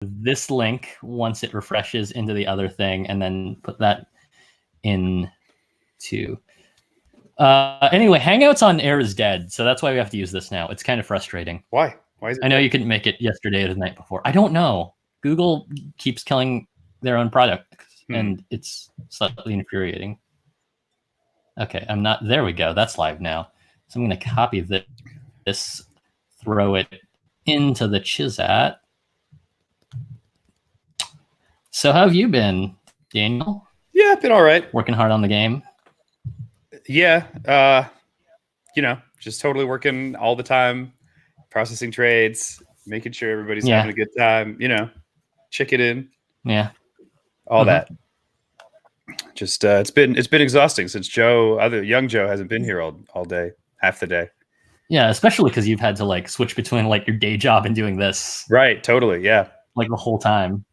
this link once it refreshes into the other thing, and then put that in to. Anyway, Hangouts on Air is dead, so that's why we have to use this now. It's kind of frustrating. Why? Why is it? I know you couldn't make it yesterday or the night before. I don't know. Google keeps killing their own products, and it's slightly infuriating. Okay, I'm not. There we go. That's live now. So I'm going to copy this, throw it into the Chizat. So how have you been, Daniel? Yeah, I've been all right. Working hard on the game? Yeah. Just totally working all the time, processing trades, making sure everybody's having a good time, chicken in. Yeah. All that. Just it's been exhausting since young Joe hasn't been here all day, half the day. Yeah, especially because you've had to like switch between like your day job and doing this. Right, totally, yeah. Like the whole time.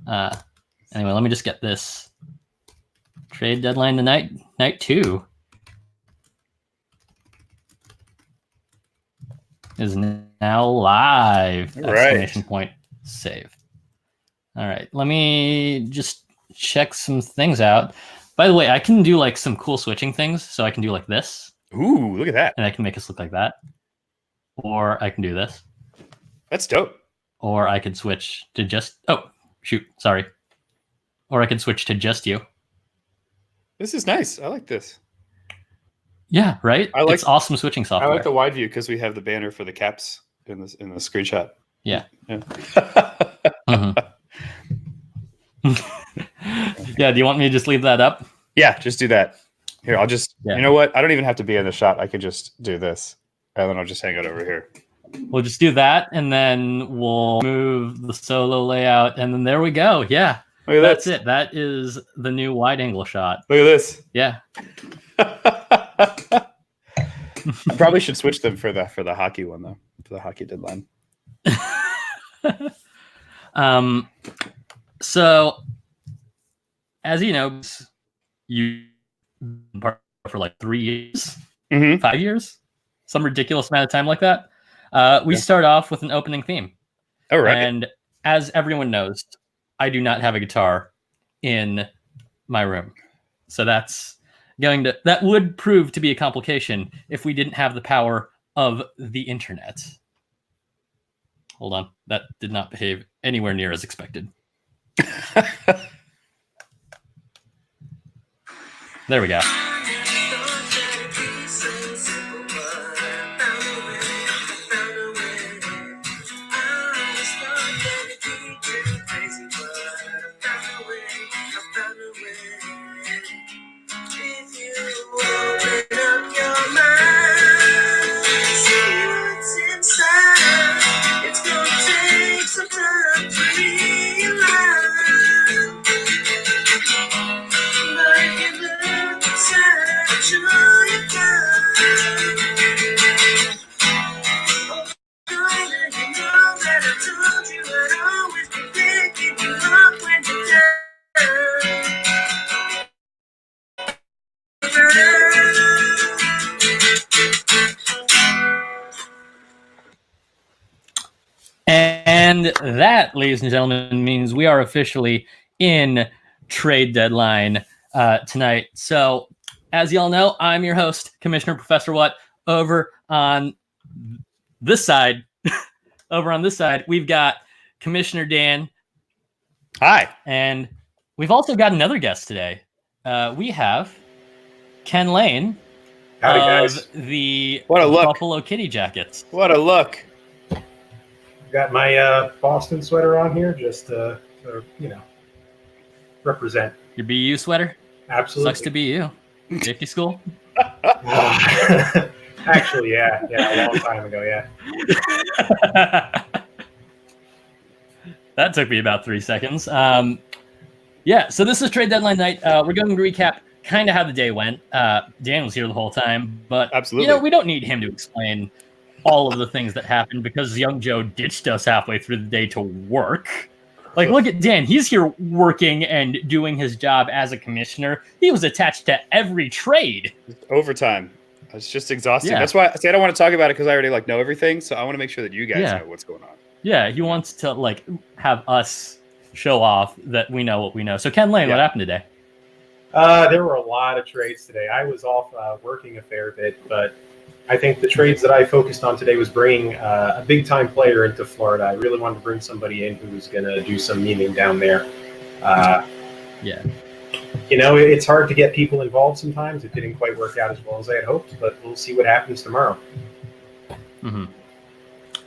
Anyway, let me just get this trade deadline tonight, night 2. Is now live. All right. Exclamation point save. All right, let me just check some things out. By the way, I can do like some cool switching things. So I can do like this. Ooh, look at that. And I can make us look like that. Or I can do this. That's dope. Or I could switch to just, oh, shoot, sorry. Or I could switch to just you. This is nice. I like this. Yeah, right? It's awesome switching software. I like the wide view because we have the banner for the caps in the screenshot. Yeah. Yeah, do you want me to just leave that up? Yeah, just do that. Here, I'll just, you know what? I don't even have to be in the shot. I could just do this. And then I'll just hang it over here. We'll just do that, and then we'll move the solo layout, and then there we go. Yeah, that's it. That is the new wide-angle shot. Look at this. Yeah. I probably should switch them for the hockey one, though, for the hockey deadline. So, as you know, you've been part for like 3 years, 5 years, some ridiculous amount of time like that. We start off with an opening theme. All right. And as everyone knows, I do not have a guitar in my room. So that would prove to be a complication if we didn't have the power of the internet. Hold on. That did not behave anywhere near as expected. There we go. And that, ladies and gentlemen, means we are officially in trade deadline tonight. So, as y'all know, I'm your host, Commissioner Professor Watt. Over on this side, we've got Commissioner Dan. Hi. And we've also got another guest today. We have Ken Lane. Howdy, guys. The what a look. Buffalo Kitty Jackets. What a look. Got my Boston sweater on here just to, represent. Your BU sweater? Absolutely. Sucks to be you. Safety school? Actually, yeah, a long time ago, yeah. That took me about 3 seconds. So this is trade deadline night. We're going to recap kind of how the day went. Dan was here the whole time, but absolutely, we don't need him to explain all of the things that happened because young Joe ditched us halfway through the day to work. Like, look at Dan. He's here working and doing his job as a commissioner. He was attached to every trade. Overtime. It's just exhausting. Yeah. That's why I don't want to talk about it because I already know everything. So I want to make sure that you guys know what's going on. Yeah, he wants to like have us show off that we know what we know. So Ken Lane, what happened today? There were a lot of trades today. I was off working a fair bit, but I think the trades that I focused on today was bringing a big-time player into Florida. I really wanted to bring somebody in who was going to do some meaning down there. Yeah. It's hard to get people involved sometimes. It didn't quite work out as well as I had hoped, but we'll see what happens tomorrow. Mm-hmm.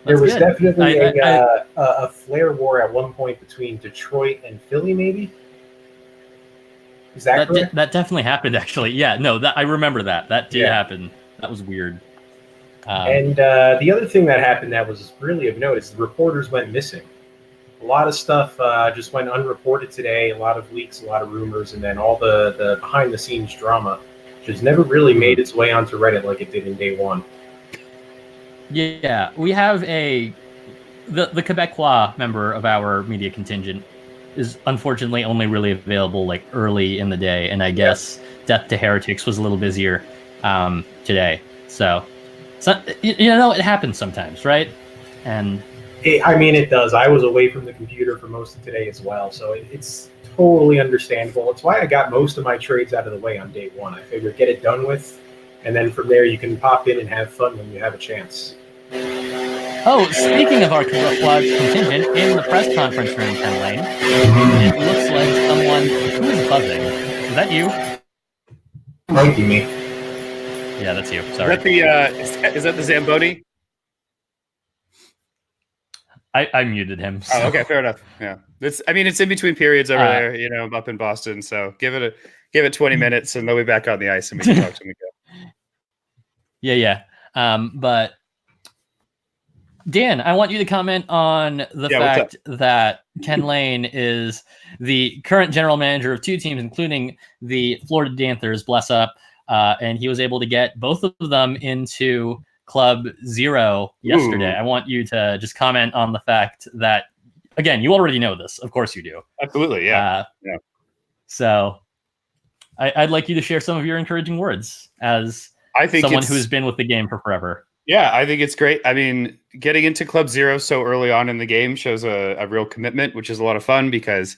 There was definitely a flare war at one point between Detroit and Philly, maybe? Is that correct? That definitely happened, actually. Yeah, no, I remember that. That did happen. That was weird. And the other thing that happened that was really of note is the reporters went missing. A lot of stuff just went unreported today, a lot of leaks, a lot of rumors, and then all the behind-the-scenes drama just never really made its way onto Reddit like it did in day one. Yeah, we have the Quebecois member of our media contingent is unfortunately only really available like early in the day, and I guess Death to Heretics was a little busier today. So it happens sometimes, right? And it does. I was away from the computer for most of today as well, so it's totally understandable. It's why I got most of my trades out of the way on day one. I figured get it done with, and then from there you can pop in and have fun when you have a chance. Oh, speaking of our Quebecois contingent, in the press conference room, Ken Lane, it looks like someone who's buzzing. Is that you? Might be me. Yeah, that's you. Sorry. Is that the Zamboni? I muted him. So. Oh, okay, fair enough. Yeah, it's in between periods over there, up in Boston. So give it 20 minutes, and they'll be back on the ice, and we can talk to them again. Yeah. But Dan, I want you to comment on the fact that Ken Lane is the current general manager of two teams, including the Florida Danthers, bless up, and he was able to get both of them into Club Zero yesterday. Ooh. I want you to just comment on the fact that, again, you already know this. Of course you do. Absolutely, yeah. So I'd like you to share some of your encouraging words as someone who's been with the game for forever. Yeah, I think it's great. I mean, getting into Club Zero so early on in the game shows a real commitment, which is a lot of fun because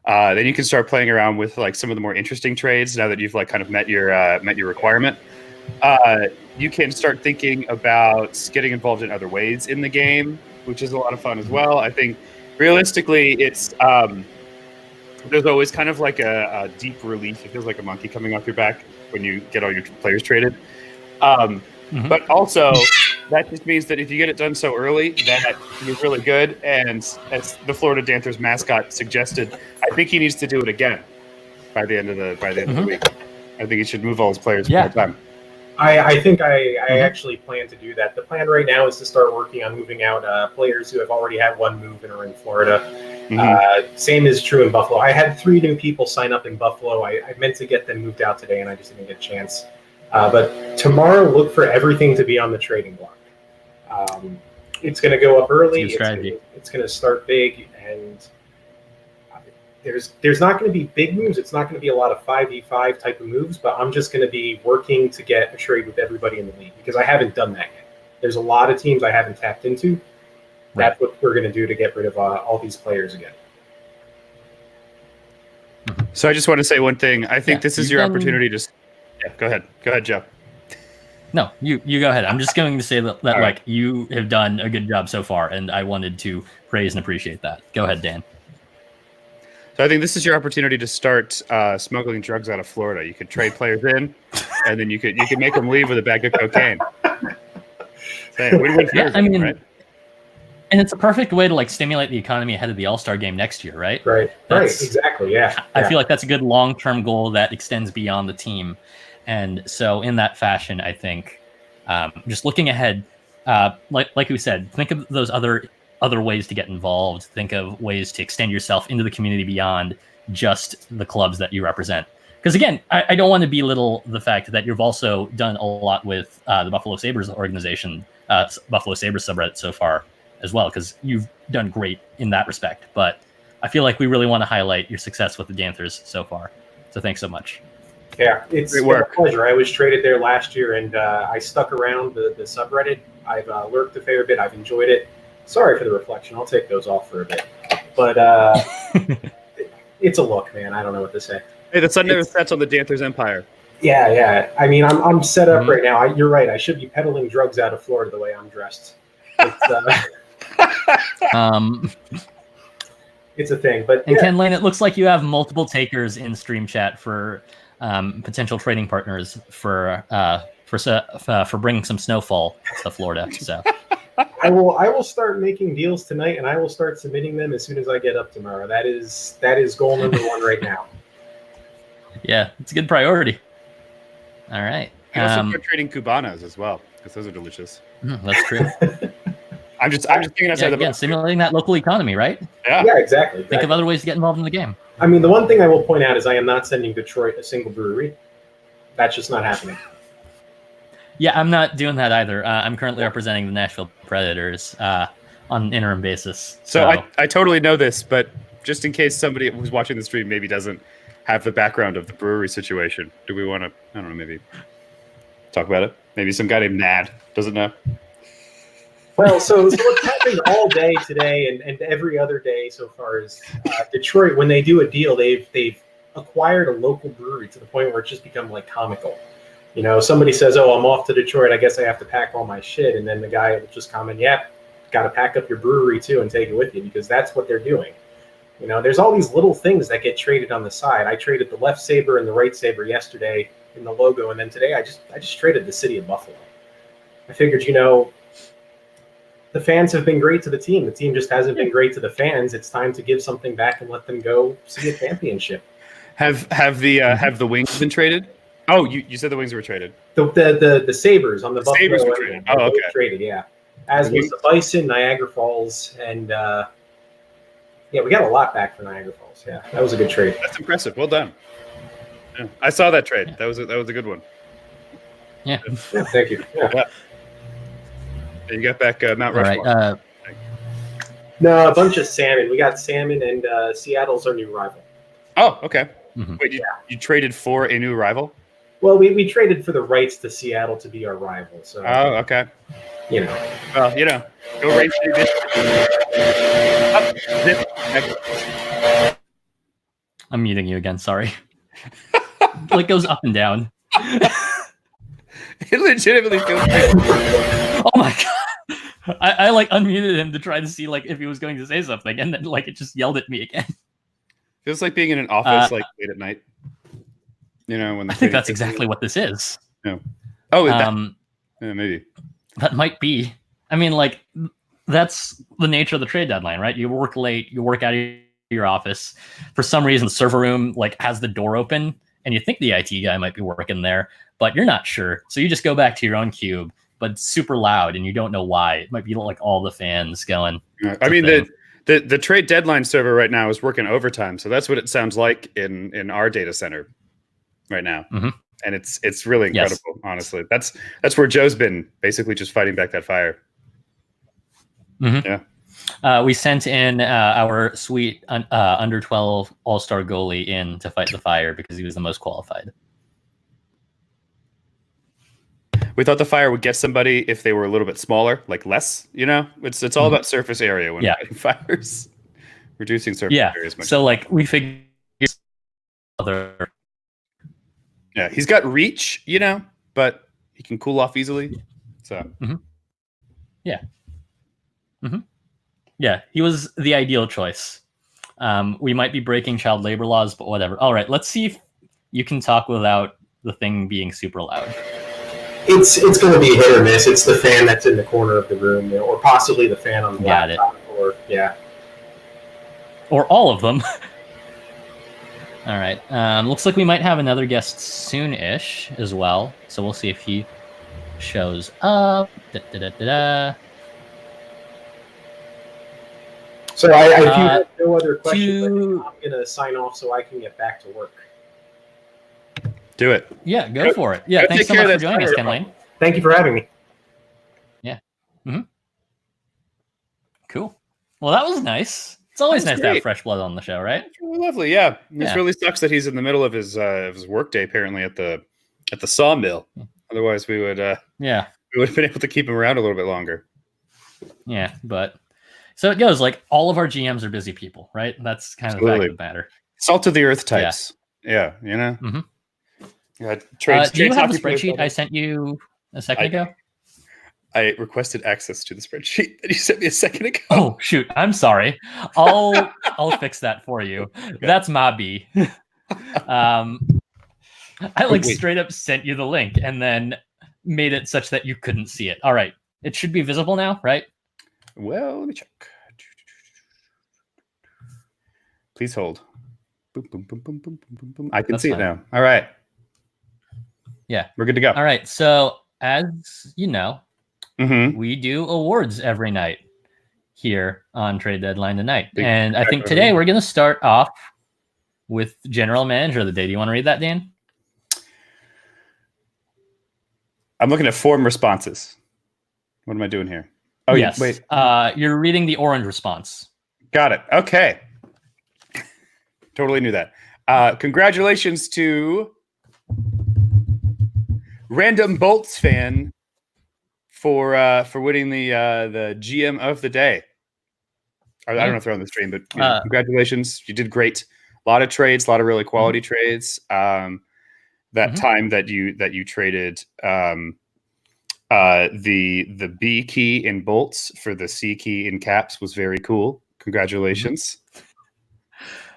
then you can start playing around with like some of the more interesting trades now that you've like kind of met your requirement. You can start thinking about getting involved in other ways in the game, which is a lot of fun as well. I think realistically, it's there's always kind of like a deep relief. It feels like a monkey coming off your back when you get all your players traded. But also, that just means that if you get it done so early, that you're really good. And as the Florida Danthers mascot suggested, I think he needs to do it again by the end of the week. I think he should move all his players one more time. I think I actually plan to do that. The plan right now is to start working on moving out players who have already had one move and are in Florida. Same is true in Buffalo. I had 3 new people sign up in Buffalo. I meant to get them moved out today, and I just didn't get a chance. But tomorrow, look for everything to be on the trading block. It's going to go up early. It's going to start big, and there's not going to be big moves. It's not going to be a lot of 5v5 type of moves, but I'm just going to be working to get a trade with everybody in the league because I haven't done that yet. There's a lot of teams I haven't tapped into. That's what we're going to do to get rid of all these players again. So I just want to say one thing. I think this is your opportunity to... Yeah, go ahead, Joe. No, you go ahead. I'm just going to say that like you have done a good job so far, and I wanted to praise and appreciate that. Go ahead, Dan. So I think this is your opportunity to start smuggling drugs out of Florida. You could trade players in, and then you could make them leave with a bag of cocaine. Win-win for everyone, right? And it's a perfect way to like stimulate the economy ahead of the All-Star game next year, right? Right, exactly, yeah. I feel like that's a good long-term goal that extends beyond the team. And so in that fashion, I think just looking ahead, like we said, think of those other ways to get involved. Think of ways to extend yourself into the community beyond just the clubs that you represent. Because again, I don't want to belittle the fact that you've also done a lot with the Buffalo Sabres organization, Buffalo Sabres subreddit so far as well, because you've done great in that respect. But I feel like we really want to highlight your success with the Danthers so far. So thanks so much. Yeah, it's been a pleasure. I was traded there last year, and I stuck around the subreddit. I've lurked a fair bit. I've enjoyed it. Sorry for the reflection. I'll take those off for a bit. But it's a look, man. I don't know what to say. Hey, the sun never sets on the Danthers Empire. Yeah. I mean, I'm set up Mhm. right now. You're right. I should be peddling drugs out of Florida the way I'm dressed. It's, it's a thing. But And yeah, Ken Lane, it looks like you have multiple takers in stream chat for potential trading partners for bringing some snowfall to Florida. So I will start making deals tonight, and I will start submitting them as soon as I get up tomorrow. That is goal number one right now. yeah, it's a good priority. All right. You can also start trading Cubanos as well, because those are delicious. That's true. I'm just thinking outside Yeah, the again, box. stimulating that local economy, right? Yeah, exactly. Think of other ways to get involved in the game. I mean, the one thing I will point out is I am not sending Detroit a single brewery. That's just not happening. Yeah, I'm not doing that either. I'm currently representing the Nashville Predators on an interim basis. So I totally know this, but just in case somebody who's watching the stream maybe doesn't have the background of the brewery situation, do we want to, I don't know, maybe talk about it? Maybe some guy named Nad doesn't know. Well, so what's happening all day today and every other day so far is Detroit, when they do a deal, they've acquired a local brewery to the point where it's just become like comical. You know, somebody says, "Oh, I'm off to Detroit. I guess I have to pack all my shit," and then the guy will just comment, "Yeah, got to pack up your brewery too and take it with you," because that's what they're doing. You know, there's all these little things that get traded on the side. I traded the left saber and the right saber yesterday in the logo, and then today I just traded the city of Buffalo. I figured, you know, the fans have been great to the team. The team just hasn't been great to the fans. It's time to give something back and let them go see a championship. Have the wings been traded? Oh, you said the wings were traded. The Sabres on the Buffalo Sabres were end traded. were Oh, both okay. traded, yeah. As was the Bison, Niagara Falls, and yeah, we got a lot back for Niagara Falls. Yeah, that was a good trade. That's impressive. Well done. Yeah, I saw that trade. That was a good one. Yeah. Yeah, thank you. Yeah. You got back Mount All Rushmore. right. No, a bunch of salmon. We got salmon, and Seattle's our new rival. Oh, okay. Mhm. Wait, you traded for a new rival? Well, we traded for the rights to Seattle to be our rival. So, Oh, okay. you know. Well, you know, go Ranger I'm muting you again. Sorry. It goes up and down. It legitimately feels like Oh my god! I unmuted him to try to see if he was going to say something, and then it just yelled at me again. feels like being in an office late at night. You know, when I think that's exactly what this is. No. Oh, Yeah, maybe. that might be. I mean, that's the nature of the trade deadline, right? You work late, you work out of your office. For some reason, the server room has the door open, and you think the IT guy might be working there, but you're not sure. So you just go back to your own cube, but it's super loud, and you don't know why. It might be all the fans going. I mean, the trade deadline server right now is working overtime, so that's what it sounds like in our data center right now. Mhm. And it's really incredible. Yes. Honestly. That's where Joe's been basically just fighting back that fire. Mhm. Yeah. We sent in our sweet under 12 all-star goalie in to fight the fire because he was the most qualified. We thought the fire would get somebody if they were a little bit smaller, less, you know? It's all about surface area when fighting fires. Reducing surface area as much. So we figured other. Yeah, he's got reach, you know, but he can cool off easily. So Yeah, he was the ideal choice. We might be breaking child labor laws, but whatever. All right, let's see if you can talk without the thing being super loud. It's going to be hit or miss. It's the fan that's in the corner of the room, or possibly the fan on the laptop. Or all of them. All right. Looks like we might have another guest soon-ish as well. So we'll see if he shows up. So if you have no other questions, I'm going to sign off so I can get back to work. Do it. Yeah, go for it. Yeah, thanks so much for joining us, Ken Lane. Thank you for having me. Yeah. Cool. Well, that was nice. It's always nice to have fresh blood on the show, right? It's really lovely, yeah. This really sucks that he's in the middle of his work day, apparently at the sawmill. Otherwise, we would have been able to keep him around a little bit longer. Yeah, but So it goes like all of our GMs are busy people, right? That's kind of the fact Absolutely. of the matter. Salt of the earth types. Yeah, you know. Mhm. Yeah, Do you have the spreadsheet I sent you a second ago? I requested access to the spreadsheet that you sent me a second ago. Oh shoot, I'm sorry. I'll fix that for you. That's my B. I like wait. straight up sent you the link and then made it such that you couldn't see it. All right. It should be visible now, right? Well, let me check. Please hold. Boom, boom, boom, boom, boom, boom, boom, boom. I can That's see fine. it now. All right. Yeah. We're good to go. All right. So as you know, Mm-hmm. we do awards every night here on Trade Deadline tonight. Big And I think back today over. we're going to start off with General Manager of the Day. Do you want to read that, Dan? I'm looking at form responses. What am I doing here? Oh, yes. Wait. You're reading the orange response. Got it. Okay. Totally knew that. Congratulations to Random Bolts fan for winning the GM of the day. I don't know if they're on the stream, but congratulations. You did great. A lot of trades, a lot of really quality trades. That time that you traded the B key in bolts for the C key in caps was very cool. Congratulations.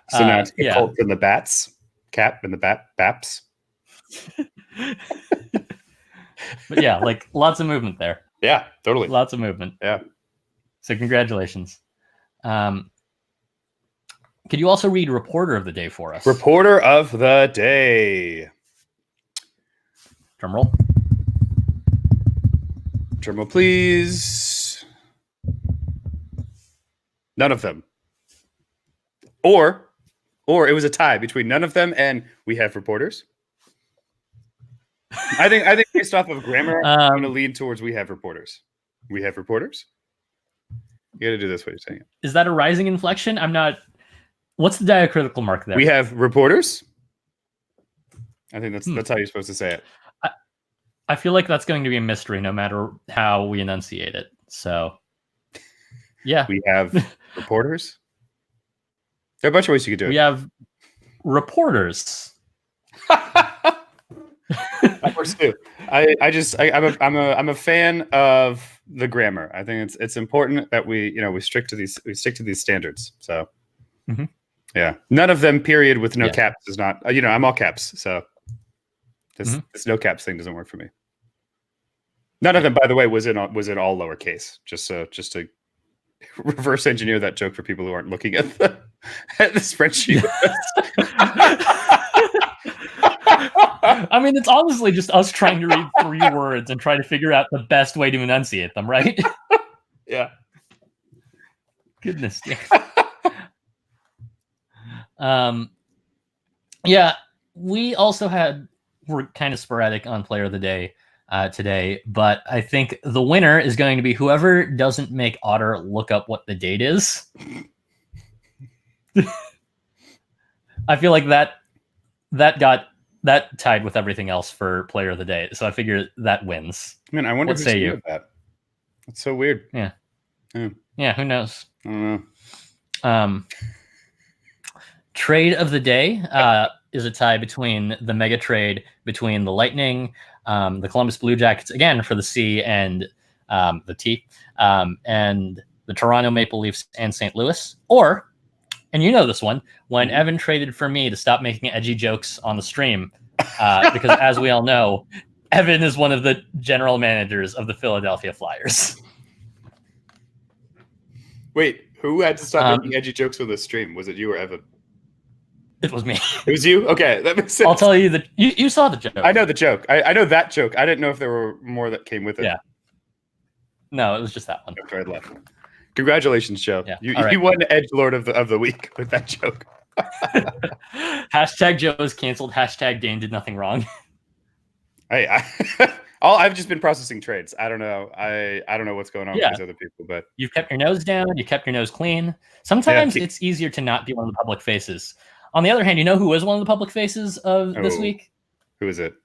So now it's the Colts and the Bats cap and the Baps. But yeah, like lots of movement there. Yeah, totally. Lots of movement. Yeah. So congratulations. Could you also read Reporter of the Day for us? Reporter of the Day. Drum roll. Drum roll, please. None of them. Or it was a tie between none of them and we have reporters. I think based off of grammar, I'm going to lean towards we have reporters. We have reporters. You got to do this way you're saying it. Is that a rising inflection? I'm not. What's the diacritical mark there? We have reporters. I think that's how you're supposed to say it. I feel like that's going to be a mystery no matter how we enunciate it. So, yeah. We have reporters. There are a bunch of ways you could do it. We have reporters. That works too. I'm a fan of the grammar. I think it's important that we stick to these standards. So yeah, none of them period with no caps is not. I'm all caps. So this no caps thing doesn't work for me. None of them, by the way, was in all lowercase. Just to reverse engineer that joke for people who aren't looking at the spreadsheet. I mean, it's honestly just us trying to read 3 words and try to figure out the best way to enunciate them, right? Yeah. Goodness. Yeah, we also we're kind of sporadic on Player of the Day today, but I think the winner is going to be whoever doesn't make Otter look up what the date is. I feel like that tied with everything else for Player of the Day, so I figure that wins. Man, I wonder what say you? That. That's so weird. Yeah. Who knows? I don't know. Trade of the Day is a tie between the mega trade between the Lightning, the Columbus Blue Jackets again for the C and the T, and the Toronto Maple Leafs and St. Louis, or. And you know this one, when Evan traded for me to stop making edgy jokes on the stream, because as we all know, Evan is one of the general managers of the Philadelphia Flyers. Wait, who had to stop making edgy jokes on the stream? Was it you or Evan? It was me. It was you? Okay, that makes sense. I'll tell you that you saw the joke. I know the joke. I know that joke. I didn't know if there were more that came with it. Yeah. No, it was just that one. After I'd left. Congratulations, Joe. Yeah. You won Edgelord of the week with that joke. Hashtag Joe is canceled. Hashtag Dane did nothing wrong. I've just been processing trades. I don't know. I don't know what's going on with these other people, but you've kept your nose down. You kept your nose clean. Sometimes it's easier to not be one of the public faces. On the other hand, you know who is one of the public faces of this week? Who is it?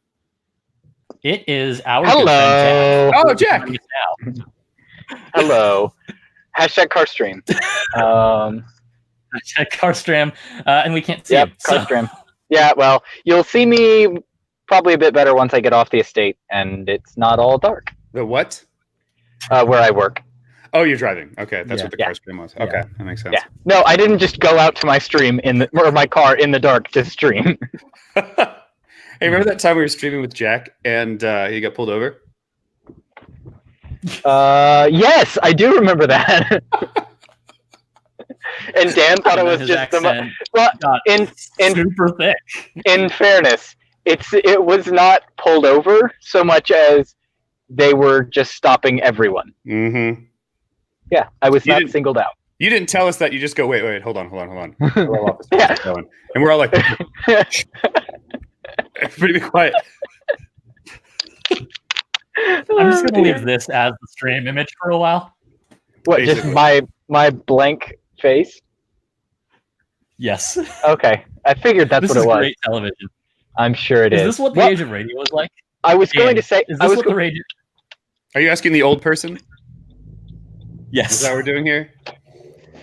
It is our good friend Jack. Oh, Jack. Hello. Hashtag Carstream. Check Carstram, and we can't see Yep, him. So. Carstream. Yeah, well, you'll see me probably a bit better once I get off the estate and it's not all dark The what? where I work. Oh, you're driving. Okay, that's Yeah. what the Yeah. car stream was. Okay, that makes sense. Yeah. No, I didn't just go out to my stream or my car in the dark to stream. Hey, remember that time we were streaming with Jack and he got pulled over? Yes, I do remember that. And Dan thought it was His just the accent well. got In super thick. in fairness, it was not pulled over so much as they were just stopping everyone. Mm-hmm. Yeah, I was You not didn't- singled out. You didn't tell us that. You just go, wait, hold on. We're all off the Yeah. going. And we're all like, pretty quiet. I'm just going to leave this as the stream image for a while. What? Just basically. my blank face? Yes. Okay, I figured that's This what is it was. great television. I'm sure it is. Is this what the Well, age of radio was like? I was going to say. Is I this was what the radio? Are you asking the old person? Is Yes. that what we're doing here?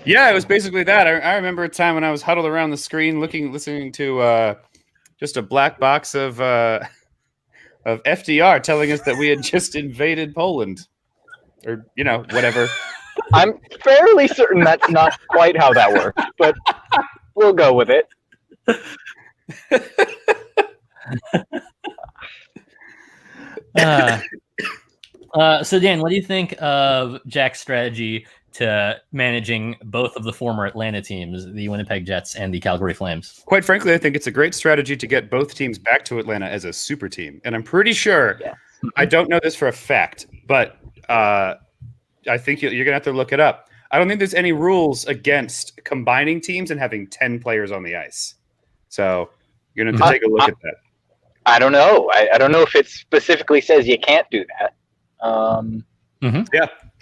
Yeah, it was basically that. I remember a time when I was huddled around the screen, listening to just a black box of FDR telling us that we had just invaded Poland, or whatever. I'm fairly certain that's not quite how that works, but we'll go with it. So Dan, what do you think of Jack's strategy to managing both of the former Atlanta teams, the Winnipeg Jets and the Calgary Flames? Quite frankly, I think it's a great strategy to get both teams back to Atlanta as a super team. And I'm pretty sure, Yeah. I don't know this for a fact, but I think you're going to have to look it up. I don't think there's any rules against combining teams and having 10 players on the ice. So you're going to have to take a look at that. I don't know. I don't know if it specifically says you can't do that.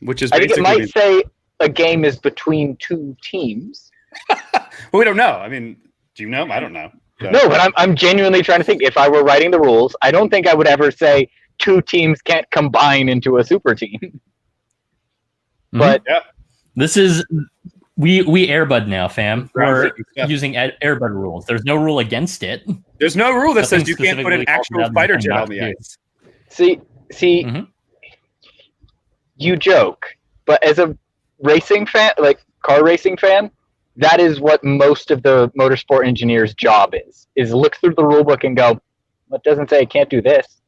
Which is I think it basically, might say a game is between two teams. well, we don't know. I mean, do you know? I don't know. So- No, but I'm genuinely trying to think. If I were writing the rules, I don't think I would ever say two teams can't combine into a super team. But This is we Airbud now, fam. We're Groundbreaking stuff. using Airbud rules. There's no rule against it. There's no rule that Nothing says you can't put an specifically calls actual out fighter and jet not on the do. ice. see, Mhm. you joke, but as a racing fan, like car racing fan, that is what most of the motorsport engineer's job is look through the rule book and go, well, it doesn't say I can't do this.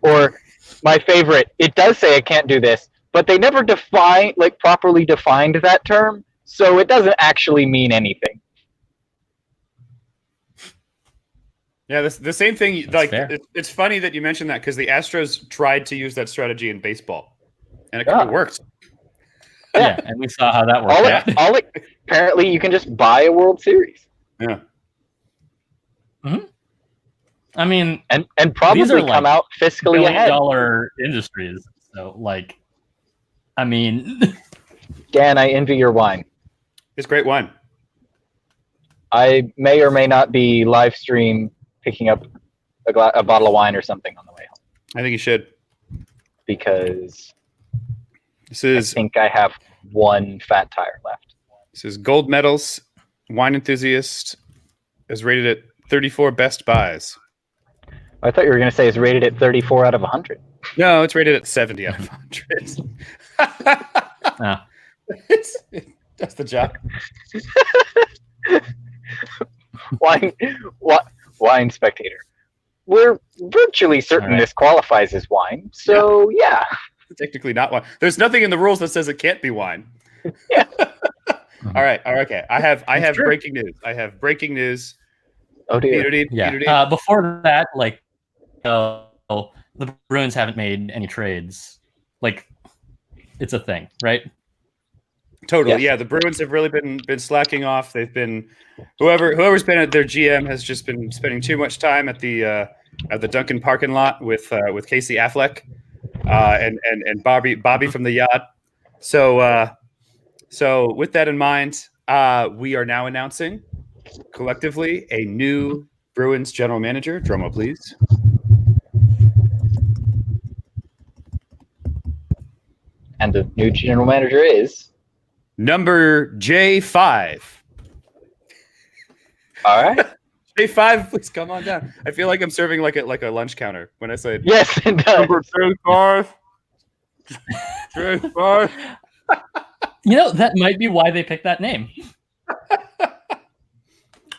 Or my favorite, it does say I can't do this, but they never properly defined that term, so it doesn't actually mean anything. Yeah, the same thing. That's Like, fair. it's funny that you mentioned that because the Astros tried to use that strategy in baseball, and it kind of worked. Yeah, and we saw how that worked out. Apparently you can just buy a World Series Yeah, I mean, and These probably are, come like, out fiscally ahead. $1 billion industries. So, like, I mean, Dan, I envy your wine. it's great wine. I may or may not be live stream picking up a bottle of wine or something on the way home I think you should. because This I is think I have one fat tire left. Gold Medals Wine Enthusiast is rated at 34 best buys. I thought you were going to say it's rated at 34 out of 100. No, it's rated at 70 out of 100. Ah. That's the job. Wine Spectator. We're virtually certain All right. this qualifies as wine, so yeah. Technically not wine. There's nothing in the rules that says it can't be wine. Yeah. All right. Okay. I have true. breaking news. I have breaking news. Oh dear. Peter yeah. D. Before that, like, the Bruins haven't made any trades. Like, it's a thing, right? Totally. Yes. Yeah, the Bruins have really been slacking off. They've been whoever's been at their GM has just been spending too much time at the Duncan parking lot with Casey Affleck and Bobby from the yacht. So with that in mind, we are now announcing collectively a new Bruins general manager. Drum roll, please. And the new general manager is. Number J5. All right. J5, please come on down. I feel like I'm serving like a lunch counter when I say Yes, it does. number J5. J5. That might be why they picked that name.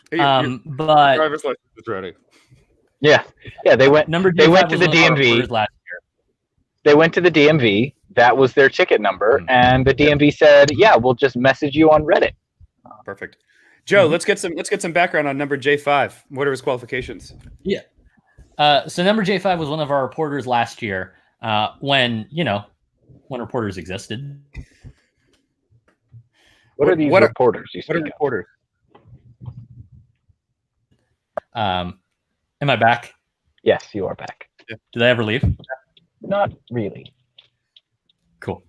Hey, your But driver's license is ready. Yeah. They went. number They went J5 to was the one of our DMV. reporters last year. They went to the DMV. That was their ticket number, and the DMV said, "Yeah, we'll just message you on Reddit." Perfect. Joe, Mhm. let's get some background on number J5. What are his qualifications? So number J5 was one of our reporters last year when reporters existed. What are these what are- reporters you What are speak of? reporters? Am I back? Yes, you are back. Did I ever leave? Not really. Cool.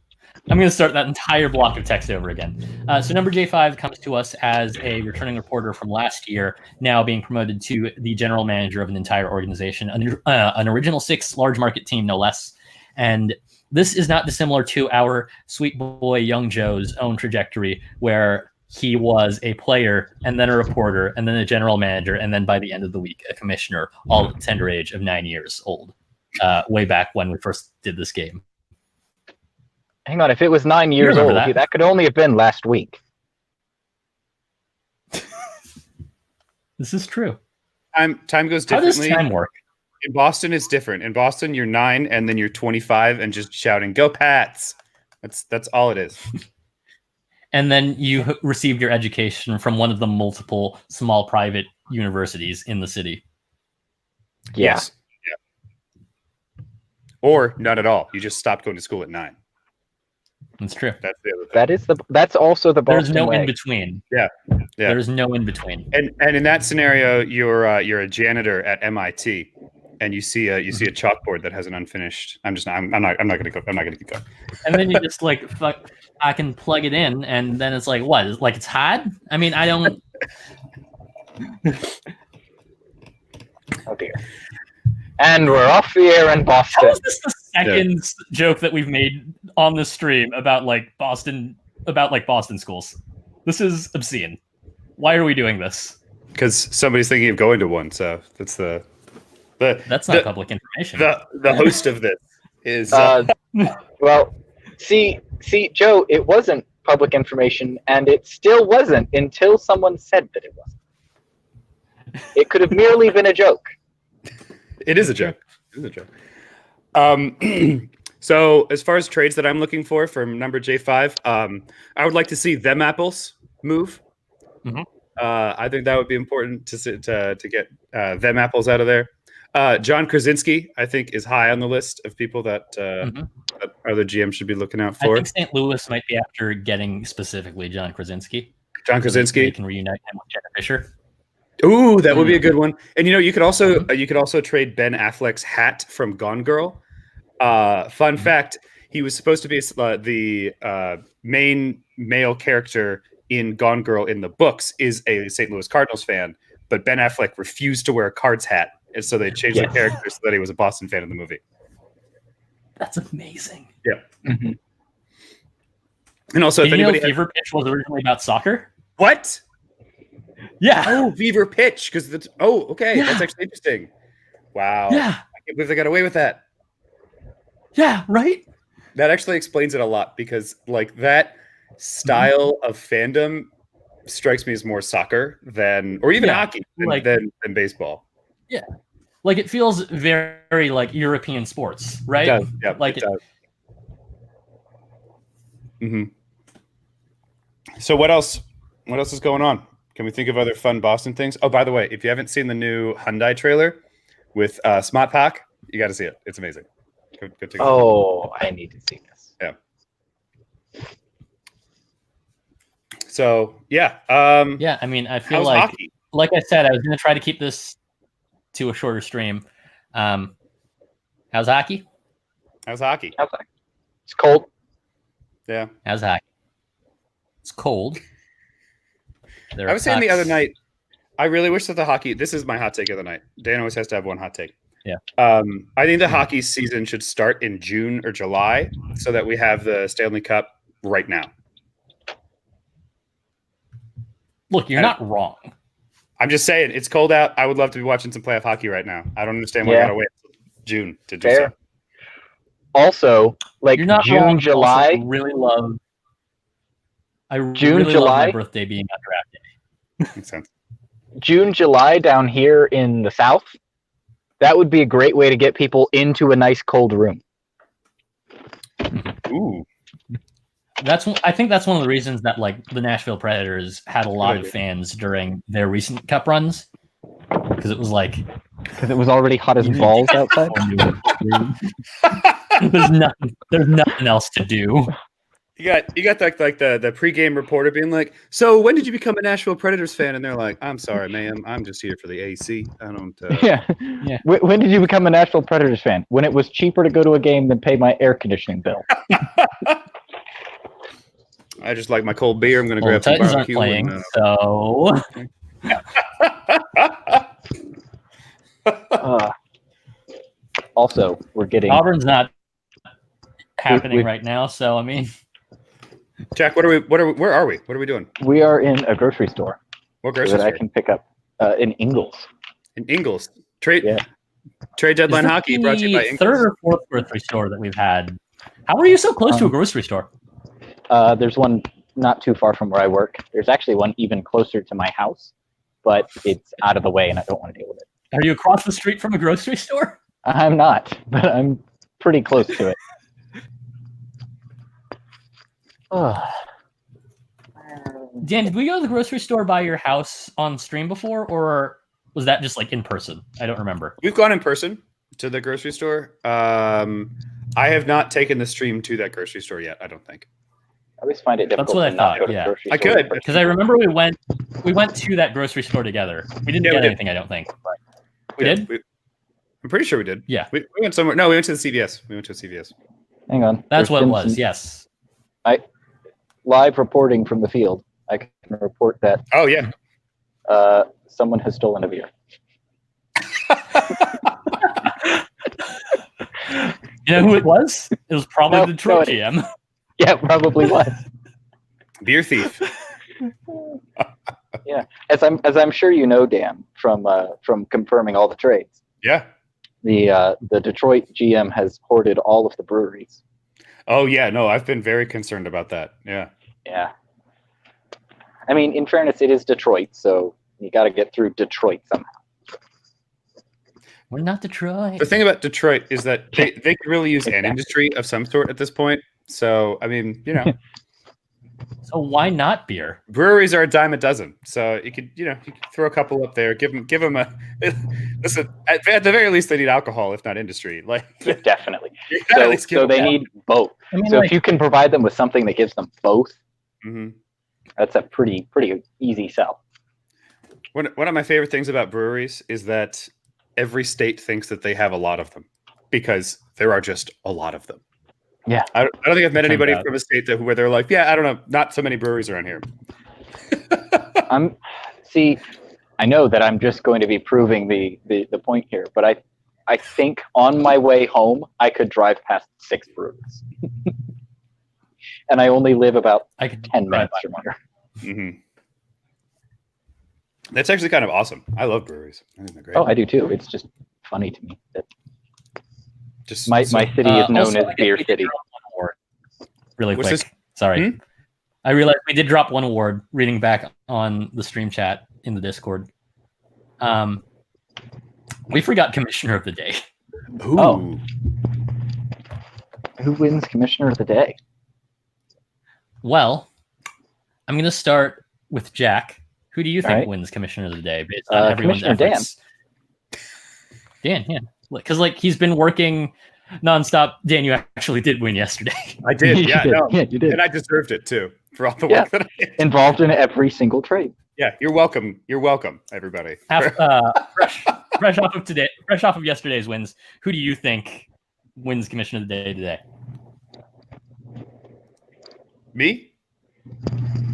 I'm going to start that entire block of text over again. So number J5 comes to us as a returning reporter from last year, now being promoted to the general manager of an entire organization, an original 6 large market team, no less. And this is not dissimilar to our sweet boy Young Joe's own trajectory, where he was a player and then a reporter and then a general manager, and then by the end of the week, a commissioner, all at the tender age of 9 years old, way back when we first did this game. Hang on, if it was 9 years remember old, that. that could only have been last week. This is true. Time goes How does differently. time work? In Boston, it's different. In Boston, you're 9 and then you're 25 and just shouting, "Go Pats!" That's all it is. And then you received your education from one of the multiple small private universities in the city. Yeah. Yes. Yeah. Or not at all. You just stopped going to school at 9. That's true. That's the other thing. That's also the Boston There's no way. in between. Yeah. There's no in between. And in that scenario, you're a janitor at MIT, and you see a chalkboard that has an unfinished. I'm not gonna go. I'm not gonna keep going. And then you just I can plug it in, and then it's like, what? Like it's hot? I mean, I don't. Oh dear. And we're off the air in Boston. How is this the second joke that we've made on the stream about Boston schools? This is obscene. Why are we doing this? Because somebody's thinking of going to one. So that's That's not public information. the host of this is. Well, see, Joe, it wasn't public information, and it still wasn't until someone said that it wasn't. It could have merely been a joke. It is a joke. It is a joke. So as far as trades that I'm looking for from number J5, I would like to see them apples move. Mhm. I think that would be important to get them apples out of there. John Krasinski, I think, is high on the list of people that, that other GMs should be looking out I for. think St. Louis might be after getting specifically John Krasinski. John They Krasinski. can reunite him with Jenna Fisher. Ooh, that would be a good one. And you could also trade Ben Affleck's hat from Gone Girl. Fun fact: he was supposed to be the main male character in Gone Girl in the books is a St. Louis Cardinals fan, but Ben Affleck refused to wear a Cards hat, and so they changed the character so that he was a Boston fan in the movie. That's amazing. Mm-hmm. And also, Did if you know anybody Fever Pitch was originally about soccer? what? Yeah. Oh, Fever Pitch, because okay, Yeah. that's actually interesting. Wow, Yeah. I can't believe they got away with that. Yeah. Right. That actually explains it a lot because that style of fandom strikes me as more soccer than, or even Yeah, hockey than baseball. Like it feels very like European sports, right? It does. Yeah, Like it does. Mm-hmm. So what else? What else is going on? Can we think of other fun Boston things? Oh, by the way, if you haven't seen the new Hyundai trailer with Smart Pack, you got to see it. It's amazing. Go take a look. Oh, I need to see this. So yeah. Yeah. I mean, I feel How's like, hockey? like I said, I was going to try to keep this to a shorter stream. How's hockey? How's hockey? Okay. It's cold. Yeah. How's hockey? It's cold. There I are was saying the pucks. other night, I really wish that the hockey. This is my hot take of the night. Dan always has to have one hot take. I think the hockey season should start in June or July so that we have the Stanley Cup right now. Look, you're not wrong. I'm just saying, it's cold out. I would love to be watching some playoff hockey right now. I don't understand why I gotta wait until June to do so. Also, like You're not June, wrong. July. Also, I really love July? my birthday being on draft day. Makes sense. June, July down here in the South, that would be a great way to get people into a nice cold room. Ooh. I think that's one of the reasons that like the Nashville Predators had a lot of fans during their recent cup runs, because it was like Because it was already hot as balls outside. there's nothing else to do. You got like the pregame reporter being like, "So when did you become a Nashville Predators fan?" And they're like, "I'm sorry, ma'am, I'm just here for the AC. I don't." Yeah. When did you become a Nashville Predators fan? When it was cheaper to go to a game than pay my air conditioning bill. I just like my cold beer. I'm going to grab The some Titans aren't barbecue. playing, so Also, we're getting Auburn's not happening right now. So I mean, Jack, where are we? What are we doing? we are in a grocery store What so grocery that I store? can pick up in Ingles. In Ingles. Trade is deadline this hockey brought to you by the Ingles. third or fourth grocery store that we've had. How are you so close to a grocery store? There's one not too far from where I work. There's actually one even closer to my house, but it's out of the way and I don't want to deal with it. Are you across the street from a grocery store? I'm not, but I'm pretty close to it. Dan, did we go to the grocery store by your house on stream before, or was that just like in person? I don't remember. We've gone in person to the grocery store. I have not taken the stream to that grocery store yet. I don't think. I always find it difficult. That's what I to not thought, go to yeah. the grocery I store could. in person. Because I remember we went to that grocery store together. We didn't Yeah, we get did. anything, I don't think. We Yeah, did? I'm pretty sure we did. Yeah. We went somewhere. No, we went to the CVS. We went to a CVS. Hang on. That's There's what it been was, some yes. Live reporting from the field. I can report that Oh yeah. someone has stolen a beer. You know who it was? It was probably No, the Detroit no, GM. Yeah, probably was. Beer thief. Yeah, as I'm sure you know, Dan, from confirming all the trades. Yeah. The Detroit GM has hoarded all of the breweries. Oh yeah. No, I've been very concerned about that. Yeah. Yeah. I mean, in fairness, it is Detroit, so you got to get through Detroit somehow. We're not Detroit. The thing about Detroit is that they could really use an industry of some sort at this point. So I mean, you know, So why not beer? breweries are a dime a dozen. So you could throw a couple up there, give them a listen. At the very least, they need alcohol, if not industry. Like Definitely. you gotta at least give So them they that. need both. I mean, So like, if you can provide them with something that gives them both, Mhm. that's a pretty easy sell. One of my favorite things about breweries is that every state thinks that they have a lot of them because there are just a lot of them. Yeah. I don't think I've met Turns anybody out. from a state where they're like, yeah, I don't know, not so many breweries around here. I know that I'm just going to be proving the point here, but I think on my way home I could drive past 6 breweries. And I only live about I could 10 drive minutes from here. Hmm. That's actually kind of awesome. I love breweries. I think they're great. Oh, I do too. It's just funny to me that Just my so- city is known also, as I guess Beer we did City. drop one award really What's quick. this? Sorry. Hmm? I realized we did drop one award reading back on the stream chat in the Discord. We forgot Commissioner of the Day. Ooh. Oh. Who wins Commissioner of the Day? Well, I'm going to start with Jack. Who do you think All right. wins Commissioner of the Day based on everyone's Commissioner efforts? Dan, yeah. Because like he's been working nonstop. Dan, you actually did win yesterday. I did. Yeah, You did. no. Yeah, you did. And I deserved it too for all the Yeah. work that I did. Involved in every single trade. Yeah, you're welcome. You're welcome, everybody. Fresh off of yesterday's wins. Who do you think wins Commissioner of the Day today? Me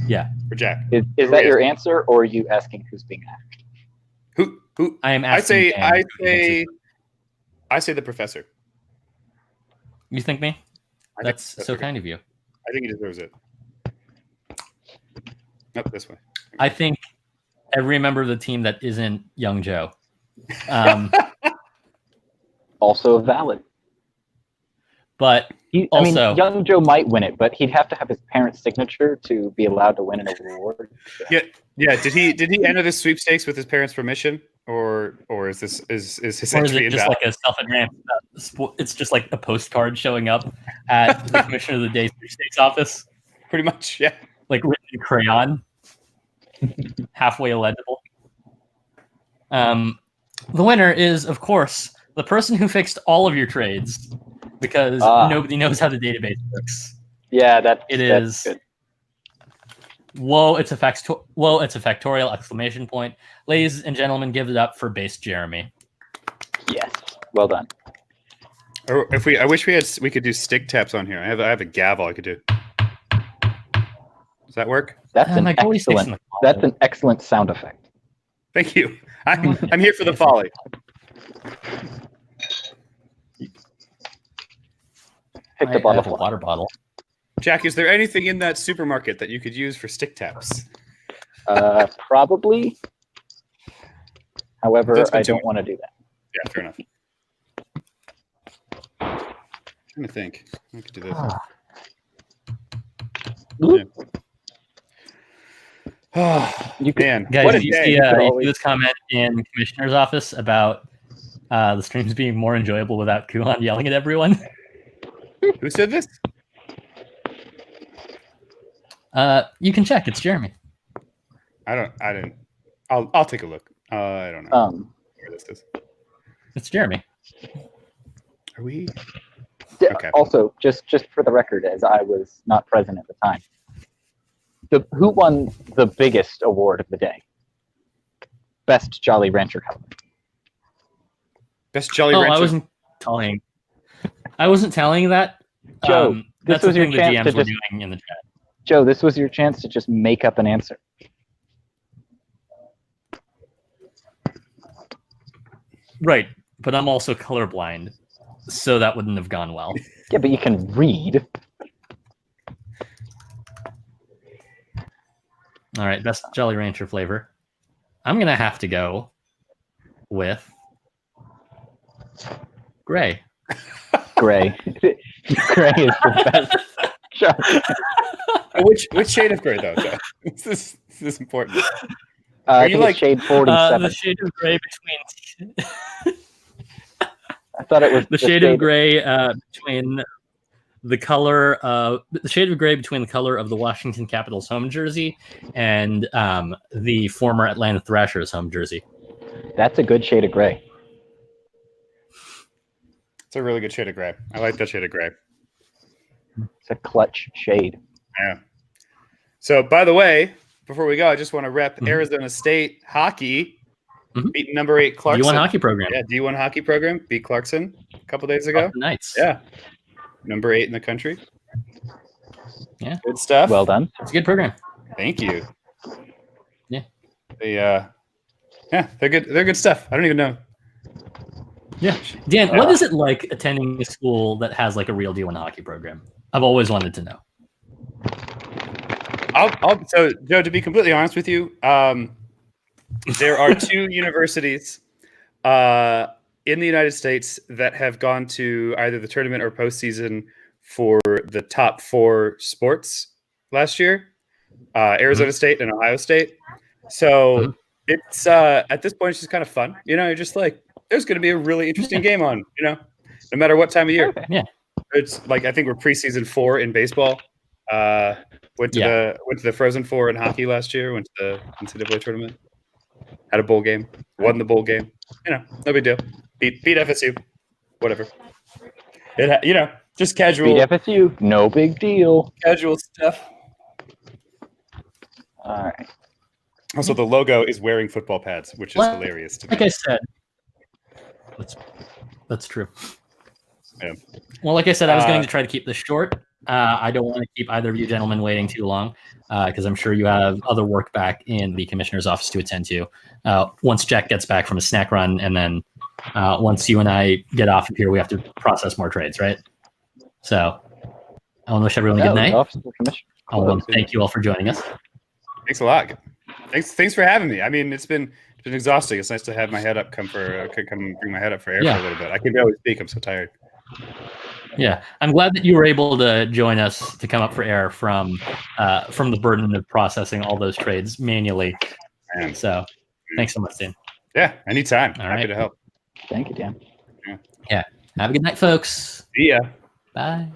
Yeah, or Jack? Is Who that is? your answer, or are you asking who's being asked? Who? I am I asking. say. Dan I who thinks say. I say the professor. You think me? I think That's so Professor. kind of you. I think he deserves it. Nope, this way. I think every member of the team that isn't Young Joe. Also valid. But I mean, Also- young Joe might win it, but he'd have to have his parents' signature to be allowed to win an award. Yeah. Did he enter this sweepstakes with his parents' permission, or is his or is entry it just invalid? like a self-advanced? It's just like a postcard showing up at the Commissioner of the Day sweepstakes office, Pretty much, yeah. like written in crayon, halfway illegible. The winner is, of course, the person who fixed all of your trades, because nobody knows how the database works. Yeah, It that's is. good. Whoa! It's a factorial exclamation point, ladies and gentlemen. Give it up for base Jeremy. Yes, well done. Or I wish we could do stick taps on here. I have a gavel I could do. Does that work? That's an My goalie sticks in excellent. the That's an excellent sound effect. Thank you. I'm here for the folly. Pick the I bottle. have a water bottle. Jack, is there anything in that supermarket that you could use for stick taps? Probably. However, That's what I you- don't want to do that. Yeah, fair enough. I'm trying to think. I could do this. Oh, You could- man, Guys, what a did you day. see, You could you see always- this comment in the Commissioner's office about the streams being more enjoyable without Kulan yelling at everyone? Who said this? You can check. It's Jeremy. I didn't. I'll take a look. I don't know where this is. It's Jeremy. Are we? Yeah, Okay. Also, just for the record, as I was not present at the time, who won the biggest award of the day? Best Jolly Rancher color. Best Jolly Oh, Rancher. I wasn't telling. I wasn't telling that. Joe, That's this was the your thing the chance DMs to were just- doing in the chat. Joe, this was your chance to just make up an answer. Right, but I'm also colorblind, so that wouldn't have gone well. Yeah, but you can read. All right, best Jolly Rancher flavor. I'm gonna have to go with gray. Gray. Gray is the best. Which shade of gray though? Joe? This is important. I you think like- it's shade 47. The shade of gray between I thought it was the shade of gray between the color the shade of gray between the color of the Washington Capitals home jersey and the former Atlanta Thrashers home jersey. That's a good shade of gray. It's a really good shade of gray. I like that shade of gray. It's a clutch shade. Yeah. So, by the way, before we go, I just want to rep Mhm. Arizona State hockey. Mhm. Beat number 8 Clarkson. D1 hockey program. Yeah, D1 hockey program. Beat Clarkson a couple days ago. Boston Knights. Yeah. Number 8 in the country. Yeah. Good stuff. Well done. It's a good program. Thank you. Yeah. Yeah, they're good. They're good stuff. I don't even know. Yeah. Dan, what is it like attending a school that has like a real D1 hockey program? I've always wanted to know. So, Joe, to be completely honest with you, there are 2 universities in the United States that have gone to either the tournament or postseason for the top 4 sports last year. Arizona State and Ohio State. So it's at this point, it's just kind of fun. You know, you're just like, there's going to be a really interesting game on, you know, no matter what time of year. Yeah. It's like, I think we're preseason 4 in baseball. Went to the Frozen Four in hockey last year. Went to the NCAA tournament. Had a bowl game. Won the bowl game. You know, no big deal. Beat FSU. Whatever. Just casual Beat FSU. No big deal. casual stuff. All right. Also, the logo is wearing football pads, which is Well, hilarious to me. Like I said, that's true. Yeah. Well, like I said, I was going to try to keep this short. I don't want to keep either of you gentlemen waiting too long because I'm sure you have other work back in the commissioner's office to attend to. Once Jack gets back from his snack run and then once you and I get off of here, we have to process more trades, right? So I want to wish everyone a good night. I want to thank you all for joining us. Thanks a lot. Thanks for having me. I mean, it's been exhausting. It's nice to have my head up. Come bring my head up for air for a little bit. I can barely speak. I'm so tired. Yeah, I'm glad that you were able to join us to come up for air from the burden of processing all those trades manually. And so, thanks so much, Dan. Yeah, anytime. All Happy right. to help. Thank you, Dan. Yeah. Have a good night, folks. See ya. Bye.